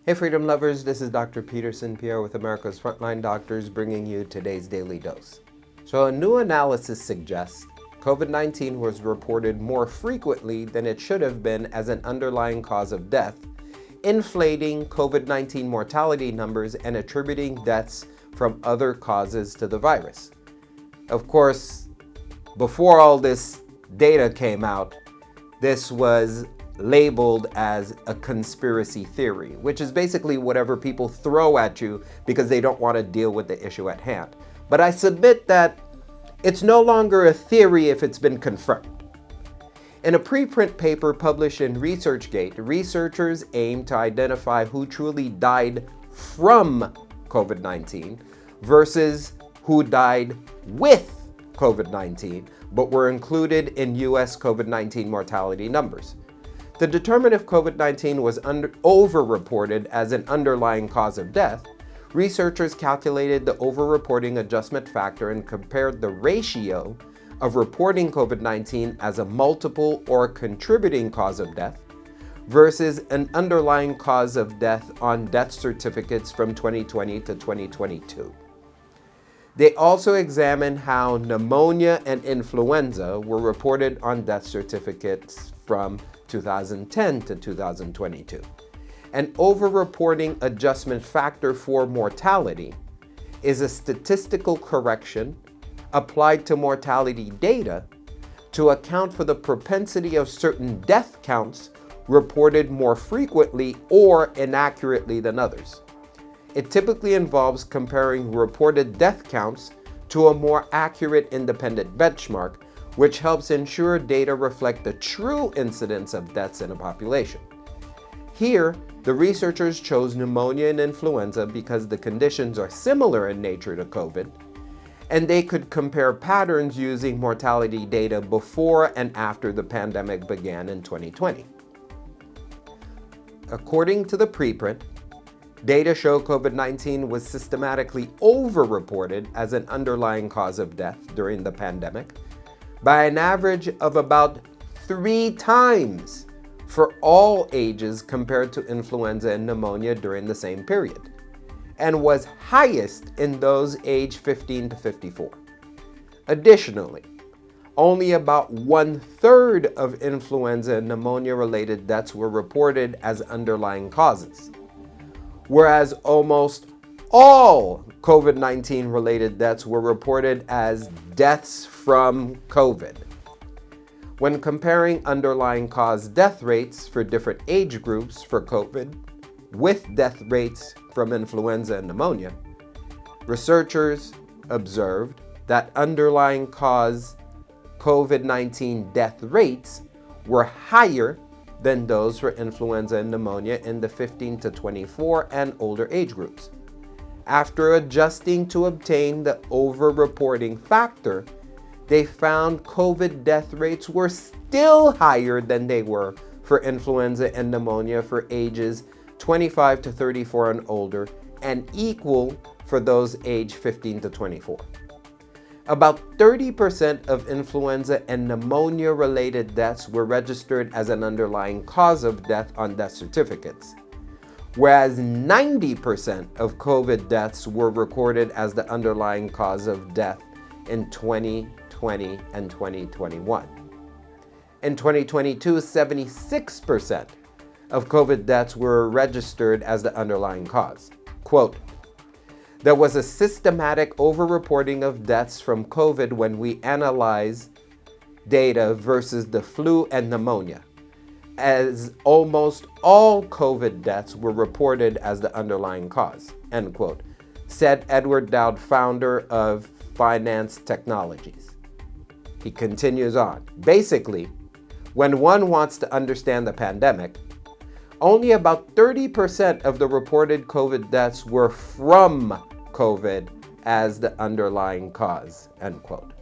Hey Freedom Lovers, this is Dr. Peterson Pierre with America's Frontline Doctors bringing you today's Daily Dose. So a new analysis suggests COVID-19 was reported more frequently than it should have been as an underlying cause of death, inflating COVID-19 mortality numbers and attributing deaths from other causes to the virus. Of course, before all this data came out, this was labeled as a conspiracy theory, which is basically whatever people throw at you because they don't want to deal with the issue at hand. But I submit that it's no longer a theory if it's been confirmed. In a preprint paper published in ResearchGate, researchers aim to identify who truly died from COVID-19 versus who died with COVID-19, but were included in U.S. COVID-19 mortality numbers. To determine if COVID-19 was overreported as an underlying cause of death, researchers calculated the overreporting adjustment factor and compared the ratio of reporting COVID-19 as a multiple or contributing cause of death versus an underlying cause of death on death certificates from 2020 to 2022. They also examined how pneumonia and influenza were reported on death certificates from 2010 to 2022. An overreporting adjustment factor for mortality is a statistical correction applied to mortality data to account for the propensity of certain death counts reported more frequently or inaccurately than others. It typically involves comparing reported death counts to a more accurate independent benchmark, which helps ensure data reflect the true incidence of deaths in a population. Here, the researchers chose pneumonia and influenza because the conditions are similar in nature to COVID, and they could compare patterns using mortality data before and after the pandemic began in 2020. According to the preprint, data show COVID-19 was systematically overreported as an underlying cause of death during the pandemic by an average of about 3 times for all ages compared to influenza and pneumonia during the same period, and was highest in those aged 15 to 54. Additionally, only about 1/3 of influenza and pneumonia-related deaths were reported as underlying causes, whereas almost all COVID-19 related deaths were reported as deaths from COVID. When comparing underlying cause death rates for different age groups for COVID with death rates from influenza and pneumonia, researchers observed that underlying cause COVID-19 death rates were higher than those for influenza and pneumonia in the 15 to 24 and older age groups. After adjusting to obtain the overreporting factor, they found COVID death rates were still higher than they were for influenza and pneumonia for ages 25 to 34 and older, and equal for those aged 15 to 24. About 30% of influenza and pneumonia-related deaths were registered as an underlying cause of death on death certificates, whereas 90% of COVID deaths were recorded as the underlying cause of death in 2020 and 2021. In 2022, 76% of COVID deaths were registered as the underlying cause. Quote, "There was a systematic overreporting of deaths from COVID when we analyze data versus the flu and pneumonia, as almost all COVID deaths were reported as the underlying cause," end quote, said Edward Dowd, founder of Finance Technologies. He continues on. Basically, when one wants to understand the pandemic, only about 30% of the reported COVID deaths were from COVID as the underlying cause, end quote.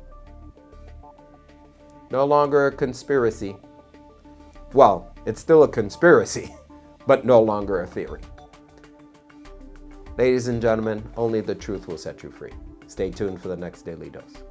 No longer a conspiracy. Well, it's still a conspiracy, but no longer a theory. Ladies and gentlemen, only the truth will set you free. Stay tuned for the next Daily Dose.